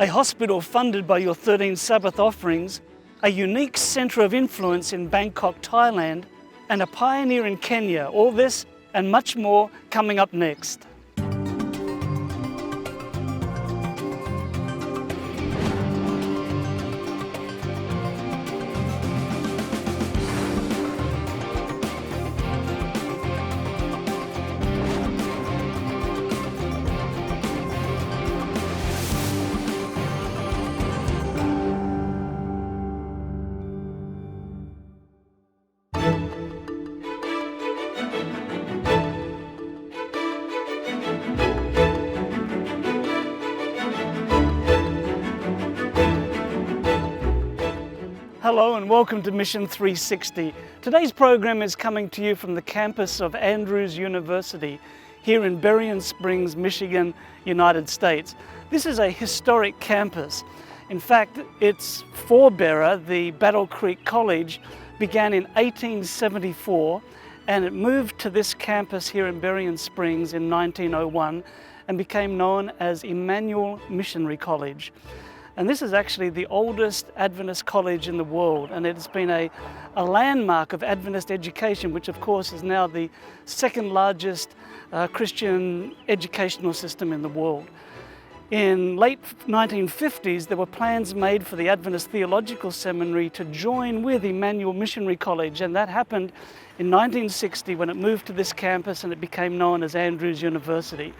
a hospital funded by your 13 Sabbath offerings, a unique centre of influence in Bangkok, Thailand, and a pioneer in Kenya. All this and much more coming up next. Hello and welcome to Mission 360. Today's program is coming to you from the campus of Andrews University here in Berrien Springs, Michigan, United States. This is a historic campus. In fact, its forebearer, the Battle Creek College, began in 1874 and it moved to this campus here in Berrien Springs in 1901 and became known as Emmanuel Missionary College. And this is actually the oldest Adventist college in the world, and it's been a landmark of Adventist education, which of course is now the second largest Christian educational system in the world. In late 1950s, there were plans made for the Adventist Theological Seminary to join with Emmanuel Missionary College, and that happened in 1960 when it moved to this campus and it became known as Andrews University.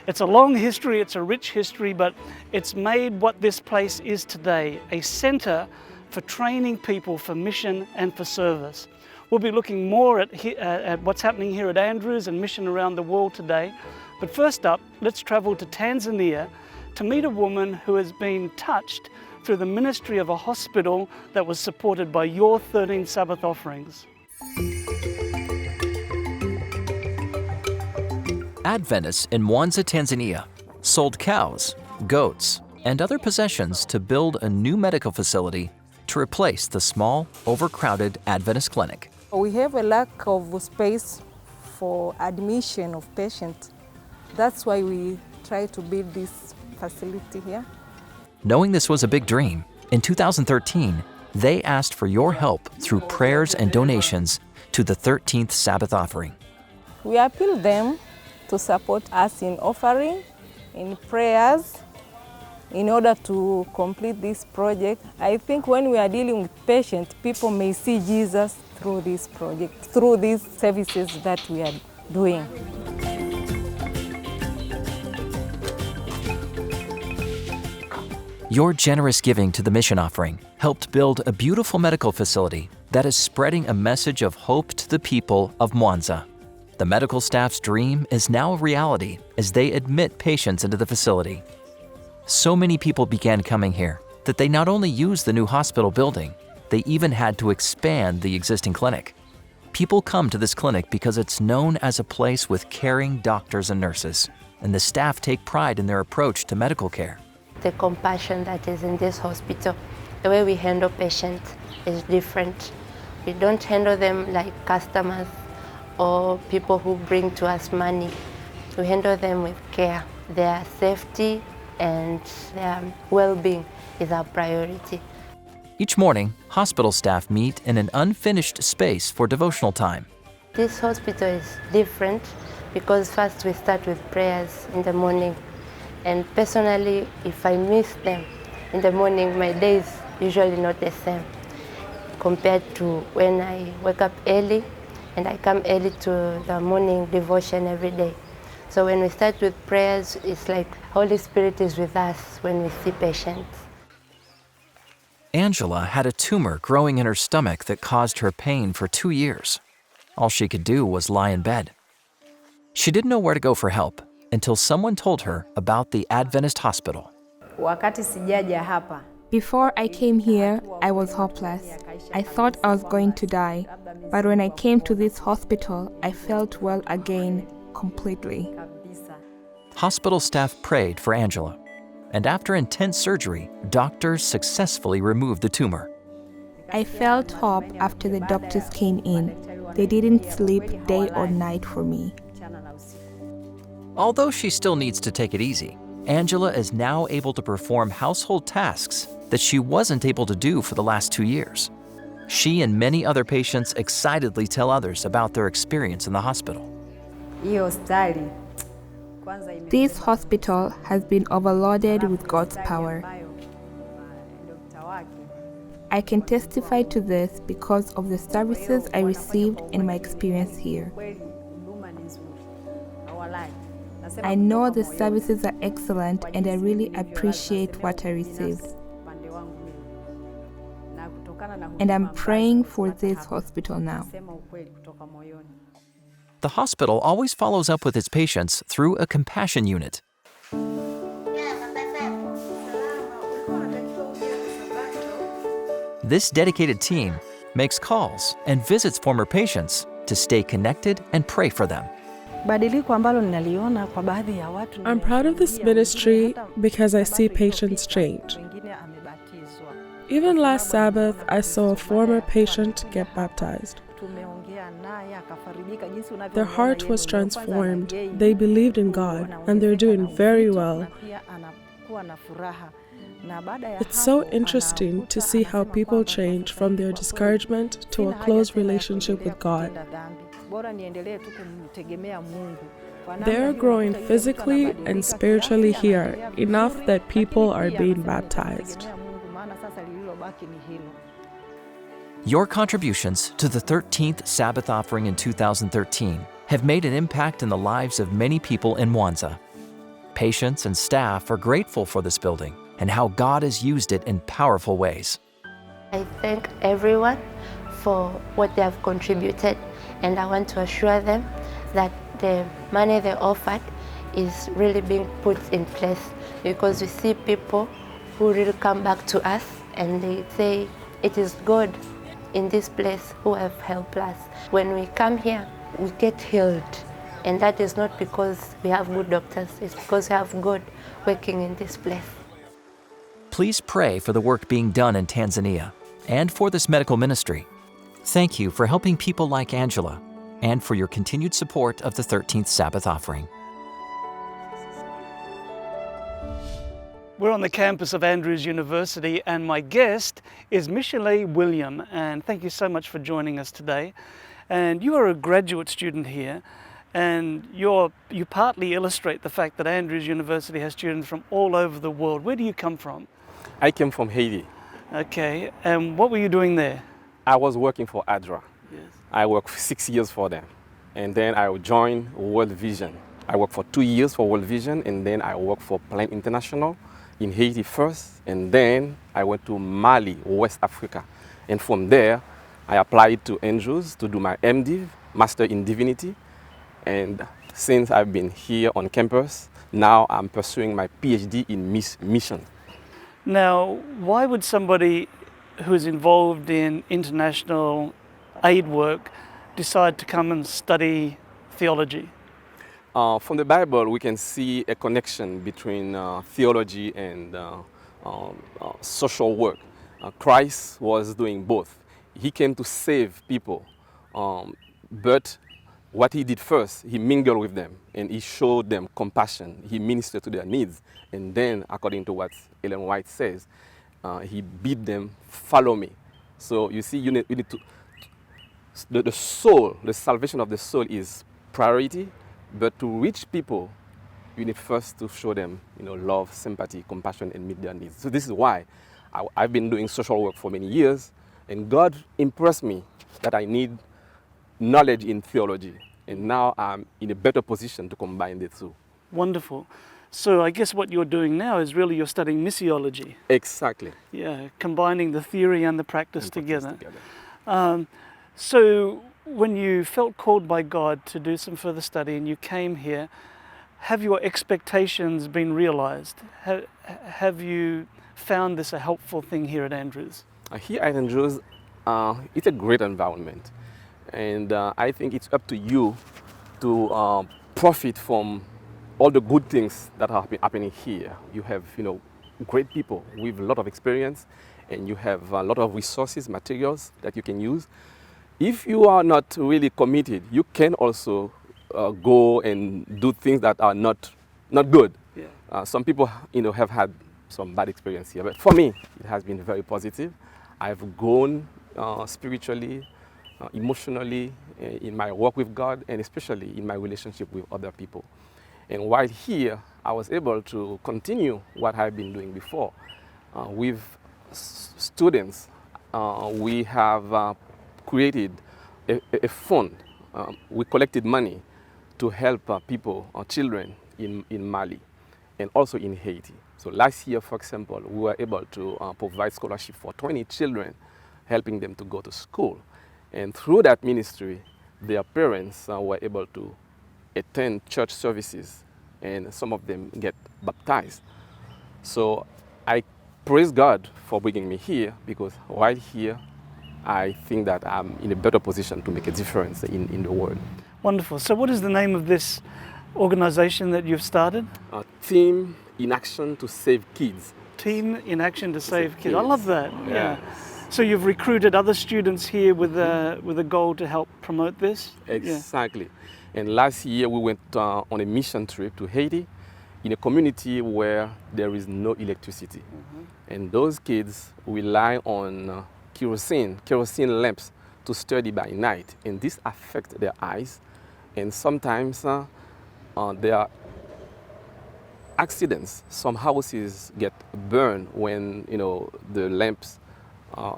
It's a long history, it's a rich history, but it's made what this place is today, a centre for training people for mission and for service. We'll be looking more at what's happening here at Andrews and mission around the world today. But first up, let's travel to Tanzania to meet a woman who has been touched through the ministry of a hospital that was supported by your 13 Sabbath offerings. Adventists in Mwanza, Tanzania, sold cows, goats, and other possessions to build a new medical facility to replace the small, overcrowded Adventist clinic. We have a lack of space for admission of patients. That's why we try to build this facility here. Knowing this was a big dream, in 2013, they asked for your help through prayers and donations to the 13th Sabbath offering. We appeal them to support us in offering, in prayers, in order to complete this project. I think when we are dealing with patients, people may see Jesus through this project, through these services that we are doing. Your generous giving to the mission offering helped build a beautiful medical facility that is spreading a message of hope to the people of Mwanza. The medical staff's dream is now a reality as they admit patients into the facility. So many people began coming here that they not only used the new hospital building, they even had to expand the existing clinic. People come to this clinic because it's known as a place with caring doctors and nurses, and the staff take pride in their approach to medical care. The compassion that is in this hospital, the way we handle patients is different. We don't handle them like customers or people who bring to us money. We handle them with care. Their safety and their well-being is our priority. Each morning, hospital staff meet in an unfinished space for devotional time. This hospital is different because first we start with prayers in the morning. And personally, if I miss them in the morning, my day is usually not the same compared to when I wake up early and I come early to the morning devotion every day. So when we start with prayers, it's like Holy Spirit is with us when we see patients. Angela had a tumor growing in her stomach that caused her pain for 2 years. All she could do was lie in bed. She didn't know where to go for help until someone told her about the Adventist hospital. Before I came here, I was hopeless. I thought I was going to die. But when I came to this hospital, I felt well again, completely. Hospital staff prayed for Angela, and after intense surgery, doctors successfully removed the tumor. I felt hope after the doctors came in. They didn't sleep day or night for me. Although she still needs to take it easy, Angela is now able to perform household tasks that she wasn't able to do for the last 2 years. She and many other patients excitedly tell others about their experience in the hospital. This hospital has been overloaded with God's power. I can testify to this because of the services I received and my experience here. I know the services are excellent and I really appreciate what I received. And I'm praying for this hospital now. The hospital always follows up with its patients through a compassion unit. This dedicated team makes calls and visits former patients to stay connected and pray for them. I'm proud of this ministry because I see patients change. Even last Sabbath, I saw a former patient get baptized. Their heart was transformed. They believed in God, and they're doing very well. It's so interesting to see how people change from their discouragement to a close relationship with God. They're growing physically and spiritually here, enough that people are being baptized. Your contributions to the 13th Sabbath offering in 2013 have made an impact in the lives of many people in Mwanza. Patients and staff are grateful for this building and how God has used it in powerful ways. I thank everyone for what they have contributed, and I want to assure them that the money they offered is really being put in place, because we see people who really come back to us and they say, it is God in this place who have helped us. When we come here, we get healed. And that is not because we have good doctors, it's because we have God working in this place. Please pray for the work being done in Tanzania and for this medical ministry. Thank you for helping people like Angela and for your continued support of the 13th Sabbath offering. We're on the campus of Andrews University, and my guest is Michelle William, and thank you so much for joining us today. And you are a graduate student here, and you partly illustrate the fact that Andrews University has students from all over the world. Where do you come from? I came from Haiti. Okay, and what were you doing there? I was working for ADRA. Yes. I worked for 6 years for them, and then I joined World Vision. I worked for 2 years for World Vision, and then I worked for Plan International in Haiti first, and then I went to Mali, West Africa. And from there, I applied to Andrews to do my MDiv, Master in Divinity. And since I've been here on campus, now I'm pursuing my PhD in mission. Now, why would somebody who is involved in international aid work decide to come and study theology? From the Bible, we can see a connection between theology and social work. Christ was doing both. He came to save people, but what he did first, he mingled with them and he showed them compassion. He ministered to their needs. And then, according to what Ellen White says, he bid them, follow me. So you see, you need to, the soul, the salvation of the soul is priority. But to reach people, you need first to show them, love, sympathy, compassion, and meet their needs. So this is why I've been doing social work for many years, and God impressed me that I need knowledge in theology, and now I'm in a better position to combine the two. Wonderful. So I guess what you're doing now is really you're studying missiology. Exactly. Yeah, combining the theory and the practice together. So when you felt called by God to do some further study and you came here, have your expectations been realized? Have you found this a helpful thing here at Andrews? Here at Andrews, it's a great environment. And I think it's up to you to profit from all the good things that are happening here. You have, great people with a lot of experience, and you have a lot of resources, materials that you can use. If you are not really committed, you can also go and do things that are not good. Yeah. Some people, have had some bad experience here, but for me, it has been very positive. I've grown spiritually, emotionally, in my work with God, and especially in my relationship with other people. And while here, I was able to continue what I've been doing before. With students, we have created a fund. We collected money to help people, children in Mali and also in Haiti. So last year, for example, we were able to provide scholarship for 20 children, helping them to go to school. And through that ministry, their parents were able to attend church services, and some of them get baptized. So I praise God for bringing me here, because while here, I think that I'm in a better position to make a difference in the world. Wonderful. So what is the name of this organization that you've started? Team in Action to Save Kids. Team in Action to Save Kids. Kids. I love that. Yeah. So you've recruited other students here with a goal to help promote this? Exactly. Yeah. And last year we went on a mission trip to Haiti, in a community where there is no electricity. And those kids rely on kerosene lamps to study by night. And this affects their eyes. And sometimes there are accidents. Some houses get burned when the lamps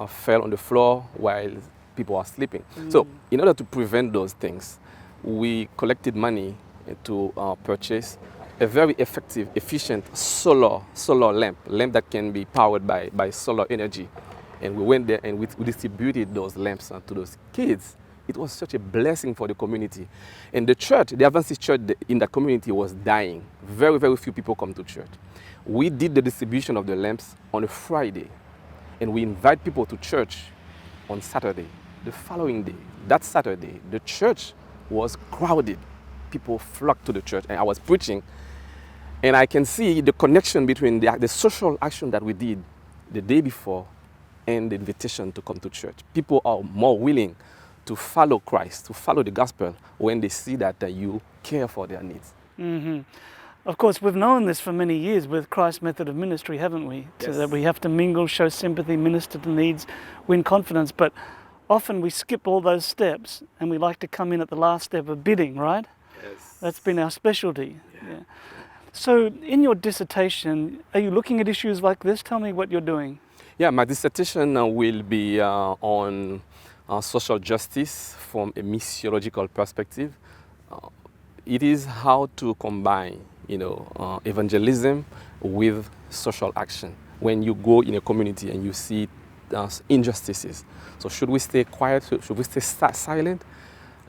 fell on the floor while people are sleeping. So in order to prevent those things, we collected money to purchase a very effective, efficient solar lamp that can be powered by solar energy. And we went there and we distributed those lamps to those kids. It was such a blessing for the community. And the church, the Adventist church in that community was dying. Very, very few people come to church. We did the distribution of the lamps on a Friday. And we invite people to church on Saturday. The following day, that Saturday, the church was crowded. People flocked to the church, and I was preaching. And I can see the connection between the social action that we did the day before and the invitation to come to church. People are more willing to follow Christ, to follow the gospel, when they see that you care for their needs. Mm-hmm. Of course, we've known this for many years with Christ's method of ministry, haven't we? Yes. So that we have to mingle, show sympathy, minister to needs, win confidence. But often we skip all those steps and we like to come in at the last step of bidding, right? Yes. That's been our specialty. Yeah. So in your dissertation, are you looking at issues like this? Tell me what you're doing. Yeah, my dissertation will be on social justice from a missiological perspective. It is how to combine, evangelism with social action. When you go in a community and you see injustices, so should we stay quiet? Should we stay silent?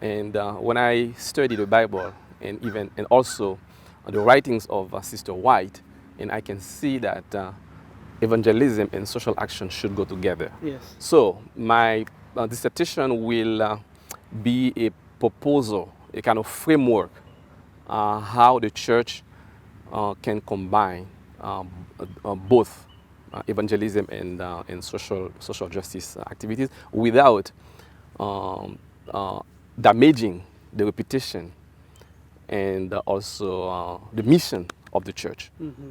And when I study the Bible and also the writings of Sister White, and I can see that evangelism and social action should go together. Yes. So my dissertation will be a proposal, a kind of framework, how the church can combine both evangelism and social justice activities without damaging the reputation and also the mission of the church.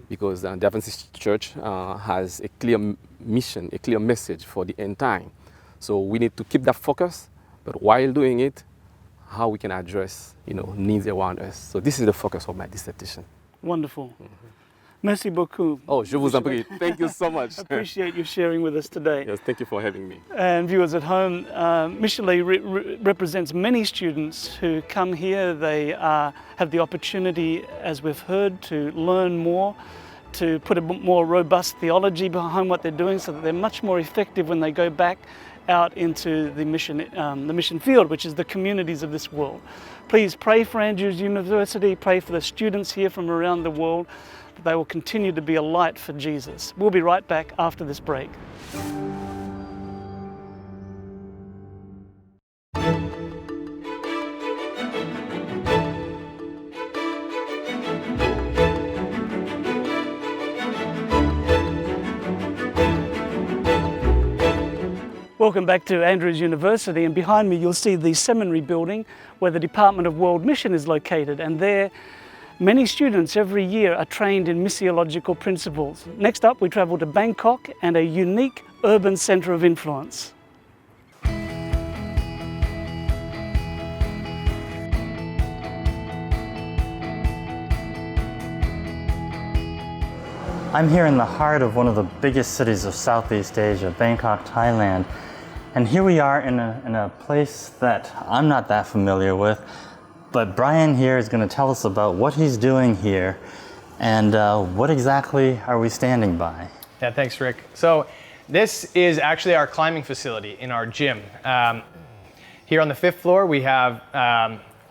Because the Adventist church has a clear mission, a clear message for the end time. So we need to keep that focus, but while doing it, how we can address needs around us. So this is the focus of my dissertation. Wonderful. Merci beaucoup. Oh, je vous en prie. Thank you so much. Appreciate you sharing with us today. Yes, thank you for having me. And viewers at home, Michelet represents many students who come here. They have the opportunity, as we've heard, to learn more, to put a more robust theology behind what they're doing so that they're much more effective when they go back out into the mission field, which is the communities of this world. Please pray for Andrews University, pray for the students here from around the world, that they will continue to be a light for Jesus. We'll be right back after this break. Welcome back to Andrews University, and behind me you'll see the seminary building where the Department of World Mission is located, and there Many students every year are trained in missiological principles. Next up, we travel to Bangkok and a unique urban centre of influence. I'm here in the heart of one of the biggest cities of Southeast Asia, Bangkok, Thailand. And here we are in a place that I'm not that familiar with, but Brian here is going to tell us about what he's doing here and what exactly are we standing by? Yeah, thanks, Rick. So this is actually our climbing facility in our gym. Here on the 5th floor, we have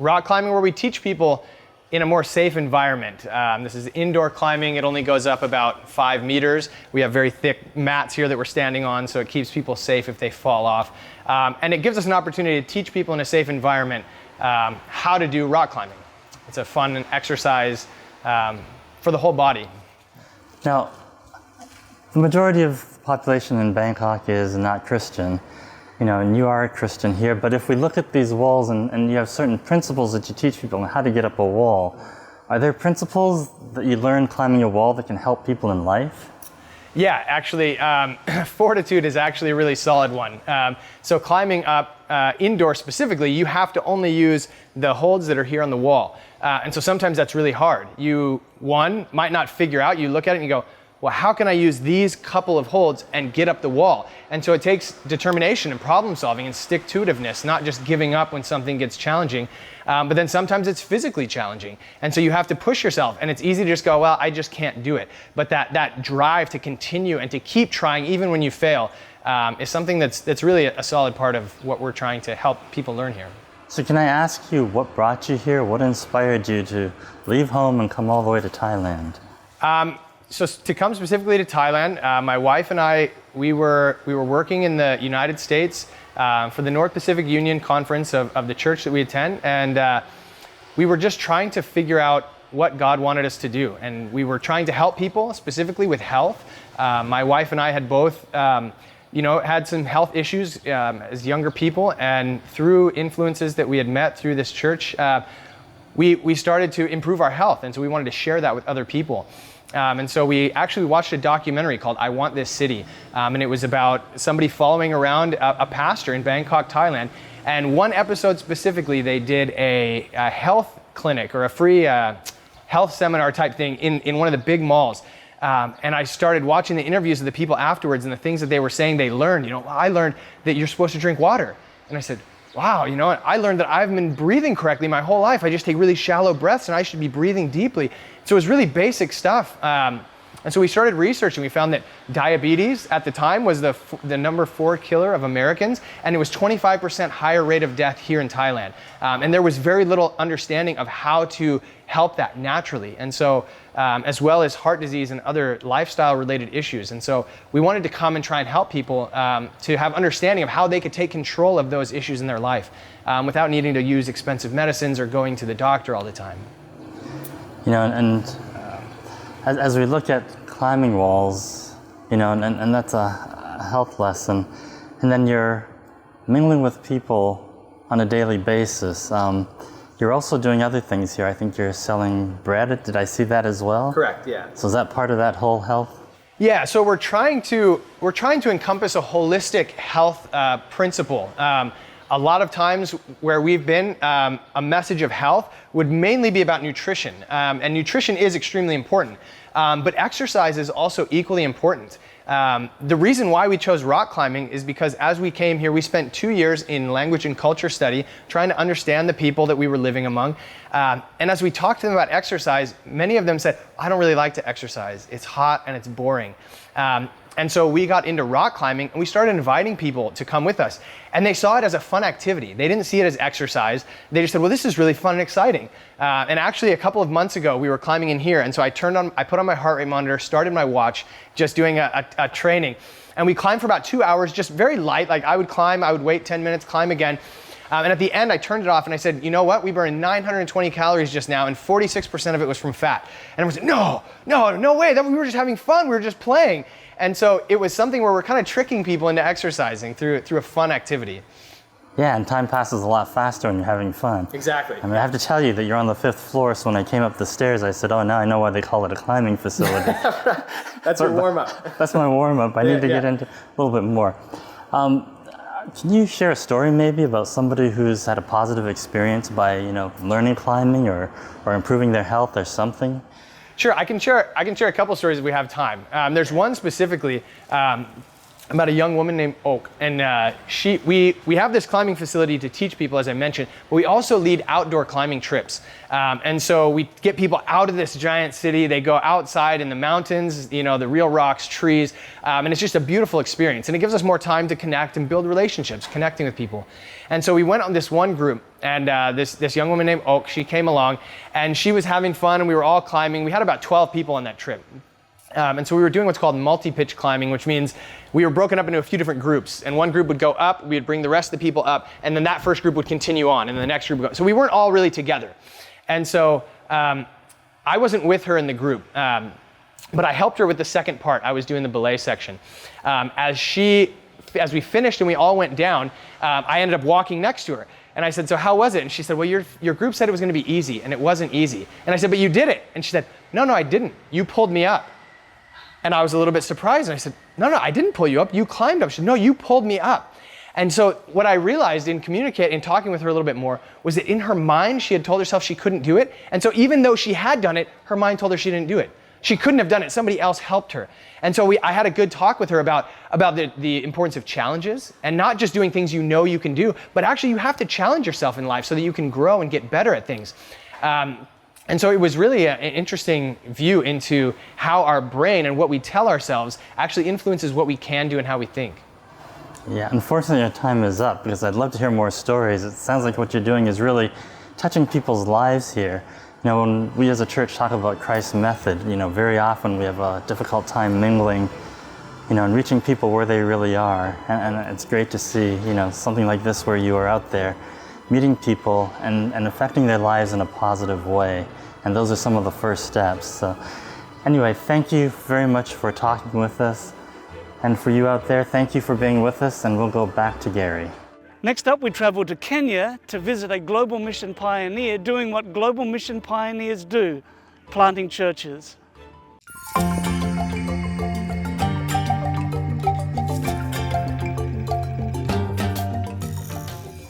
rock climbing where we teach people in a more safe environment. This is indoor climbing. It only goes up about 5 meters. We have very thick mats here that we're standing on, so it keeps people safe if they fall off. And it gives us an opportunity to teach people in a safe environment how to do rock climbing. It's a fun exercise for the whole body. Now, the majority of the population in Bangkok is not Christian, and you are a Christian here, but if we look at these walls and you have certain principles that you teach people on how to get up a wall, are there principles that you learn climbing a wall that can help people in life? Yeah, actually, fortitude is actually a really solid one. So climbing up indoor specifically, you have to only use the holds that are here on the wall. And so sometimes that's really hard. You, might not figure out, you look at it and you go, well, how can I use these couple of holds and get up the wall? And so it takes determination and problem solving and stick-to-itiveness, not just giving up when something gets challenging. But then sometimes it's physically challenging. And so you have to push yourself, and it's easy to just go, well, I just can't do it. But that drive to continue and to keep trying even when you fail is something that's really a solid part of what we're trying to help people learn here. So can I ask you what brought you here? What inspired you to leave home and come all the way to Thailand? So to come specifically to Thailand, my wife and I, we were working in the United States for the North Pacific Union Conference of the church that we attend, and we were just trying to figure out what God wanted us to do. And we were trying to help people, specifically with health. My wife and I had both had some health issues as younger people, and through influences that we had met through this church, we started to improve our health, and so we wanted to share that with other people. And so we actually watched a documentary called I Want This City, and it was about somebody following around a pastor in Bangkok, Thailand. And one episode specifically, they did a health clinic or a free health seminar type thing in one of the big malls. And I started watching the interviews of the people afterwards and the things that they were saying they learned. I learned that you're supposed to drink water. And I said, wow, I learned that I've been breathing correctly my whole life. I just take really shallow breaths and I should be breathing deeply. So it was really basic stuff. And so we started researching. We found that diabetes at the time was the number 4 killer of Americans, and it was 25% higher rate of death here in Thailand. And there was very little understanding of how to help that naturally. And so, as well as heart disease and other lifestyle related issues. And so we wanted to come and try and help people to have understanding of how they could take control of those issues in their life without needing to use expensive medicines or going to the doctor all the time. As we look at climbing walls, and that's a health lesson, and then you're mingling with people on a daily basis. You're also doing other things here. I think you're selling bread. Did I see that as well? Correct, yeah. So is that part of that whole health? Yeah, so we're trying to encompass a holistic health principle. A lot of times where we've been, a message of health would mainly be about nutrition. And nutrition is extremely important, but exercise is also equally important. The reason why we chose rock climbing is because as we came here, we spent 2 years in language and culture study trying to understand the people that we were living among. And as we talked to them about exercise, many of them said, I don't really like to exercise. It's hot and it's boring. And so we got into rock climbing and we started inviting people to come with us. And they saw it as a fun activity. They didn't see it as exercise. They just said, well, this is really fun and exciting. And actually a couple of months ago, we were climbing in here. And so I put on my heart rate monitor, started my watch, just doing a training. And we climbed for about 2 hours, just very light. Like I would climb, I would wait 10 minutes, climb again. And at the end, I turned it off and I said, you know what? We burned 920 calories just now and 46% of it was from fat. And I was like, no way. We were just having fun. We were just playing. And so it was something where we're kind of tricking people into exercising through a fun activity. Yeah, and time passes a lot faster when you're having fun. Exactly. I mean, I have to tell you that you're on the 5th floor, so when I came up the stairs, I said, oh, now I know why they call it a climbing facility. That's your warm-up. That's my warm-up. I need to get into a little bit more. Can you share a story maybe about somebody who's had a positive experience by, learning climbing or improving their health or something? Sure, I can share a couple stories if we have time. There's one specifically about a young woman named Oak, and we have this climbing facility to teach people, as I mentioned, but we also lead outdoor climbing trips. And so we get people out of this giant city, they go outside in the mountains, the real rocks, trees, and it's just a beautiful experience. And it gives us more time to connect and build relationships, connecting with people. And so we went on this one group, and this young woman named Oak, she came along, and she was having fun, and we were all climbing. We had about 12 people on that trip. And so we were doing what's called multi-pitch climbing, which means we were broken up into a few different groups. And one group would go up, we would bring the rest of the people up, and then that first group would continue on, and then the next group would go. So we weren't all really together. And so I wasn't with her in the group, but I helped her with the second part. I was doing the belay section. As we finished and we all went down, I ended up walking next to her. And I said, so how was it? And she said, well, your group said it was going to be easy, and it wasn't easy. And I said, but you did it. And she said, no, I didn't. You pulled me up. And I was a little bit surprised, and I said, no, I didn't pull you up. You climbed up. She said, no, you pulled me up. And so what I realized in talking with her a little bit more was that in her mind, she had told herself she couldn't do it. And so even though she had done it, her mind told her she didn't do it. She couldn't have done it. Somebody else helped her. And so I had a good talk with her about the importance of challenges, and not just doing things you can do, but actually you have to challenge yourself in life so that you can grow and get better at things. And so it was really an interesting view into how our brain and what we tell ourselves actually influences what we can do and how we think. Yeah, unfortunately our time is up, because I'd love to hear more stories. It sounds like what you're doing is really touching people's lives here. When we as a church talk about Christ's method, very often we have a difficult time mingling, and reaching people where they really are. And it's great to see, something like this where you are out there meeting people and affecting their lives in a positive way. And those are some of the first steps. So anyway, thank you very much for talking with us. And for you out there, thank you for being with us, and we'll go back to Gary. Next up, we travel to Kenya to visit a global mission pioneer doing what global mission pioneers do, planting churches.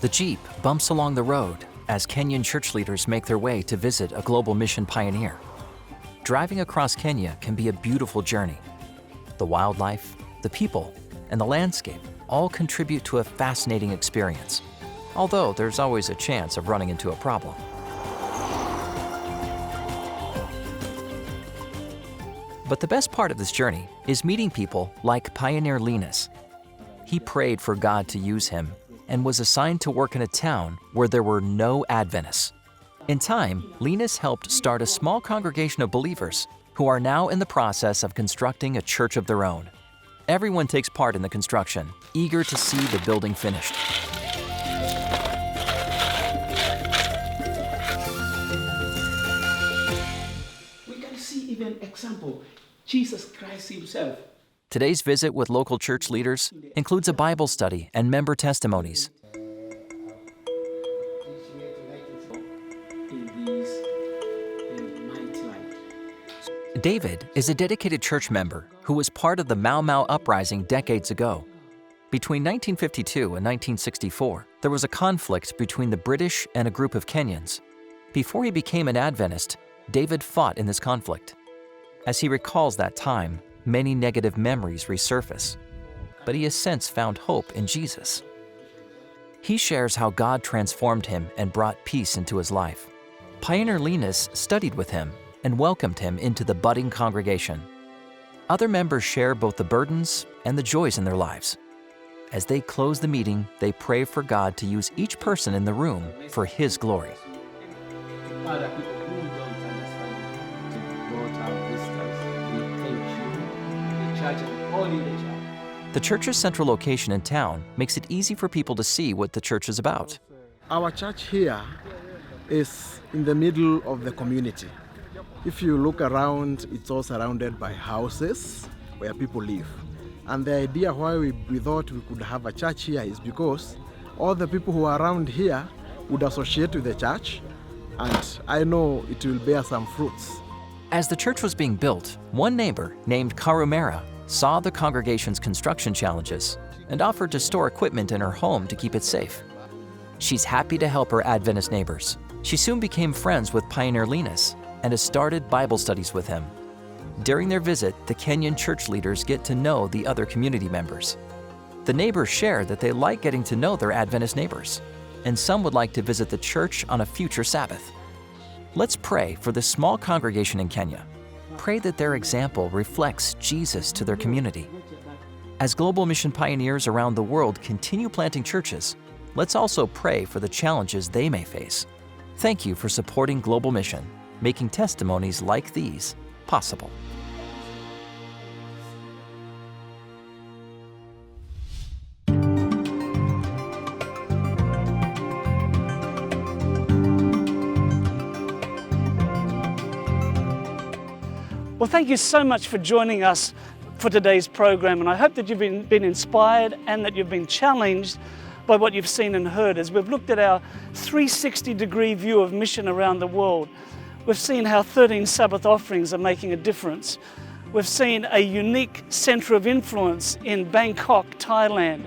The Jeep bumps along the road as Kenyan church leaders make their way to visit a global mission pioneer. Driving across Kenya can be a beautiful journey. The wildlife, the people, and the landscape all contribute to a fascinating experience, although there's always a chance of running into a problem. But the best part of this journey is meeting people like Pioneer Linus. He prayed for God to use him and was assigned to work in a town where there were no Adventists. In time, Linus helped start a small congregation of believers who are now in the process of constructing a church of their own. Everyone takes part in the construction, eager to see the building finished. We can see even example, Jesus Christ himself. Today's visit with local church leaders includes a Bible study and member testimonies. David is a dedicated church member who was part of the Mau Mau uprising decades ago. Between 1952 and 1964, there was a conflict between the British and a group of Kenyans. Before he became an Adventist, David fought in this conflict. As he recalls that time, many negative memories resurface, but he has since found hope in Jesus. He shares how God transformed him and brought peace into his life. Pioneer Linus studied with him and welcomed him into the budding congregation. Other members share both the burdens and the joys in their lives. As they close the meeting, they pray for God to use each person in the room for His glory. Other people who don't understand to brought our visitors, we thank you, the church and only the church. The church's central location in town makes it easy for people to see what the church is about. Our church here is in the middle of the community. If you look around, it's all surrounded by houses where people live. And the idea why we thought we could have a church here is because all the people who are around here would associate with the church, and I know it will bear some fruits. As the church was being built, one neighbor named Karumera saw the congregation's construction challenges and offered to store equipment in her home to keep it safe. She's happy to help her Adventist neighbors. She soon became friends with Pioneer Linus and has started Bible studies with him. During their visit, the Kenyan church leaders get to know the other community members. The neighbors share that they like getting to know their Adventist neighbors, and some would like to visit the church on a future Sabbath. Let's pray for this small congregation in Kenya. Pray that their example reflects Jesus to their community. As global mission pioneers around the world continue planting churches, let's also pray for the challenges they may face. Thank you for supporting Global Mission, making testimonies like these possible. Well, thank you so much for joining us for today's program, and I hope that you've been inspired and that you've been challenged by what you've seen and heard as we've looked at our 360-degree view of mission around the world. We've seen how 13 Sabbath offerings are making a difference. We've seen a unique center of influence in Bangkok, Thailand.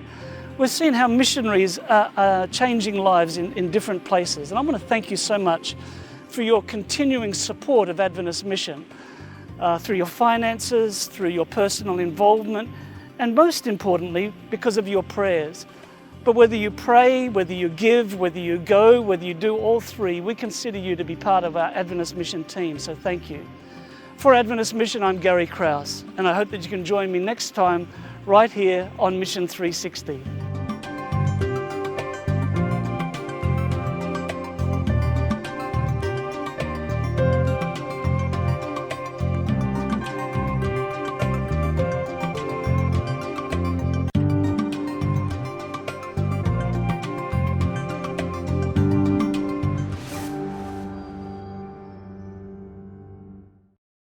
We've seen how missionaries are changing lives in different places. And I want to thank you so much for your continuing support of Adventist Mission. Through your finances, through your personal involvement, and most importantly, because of your prayers. But whether you pray, whether you give, whether you go, whether you do all three, we consider you to be part of our Adventist Mission team, so thank you. For Adventist Mission, I'm Gary Krause, and I hope that you can join me next time right here on Mission 360.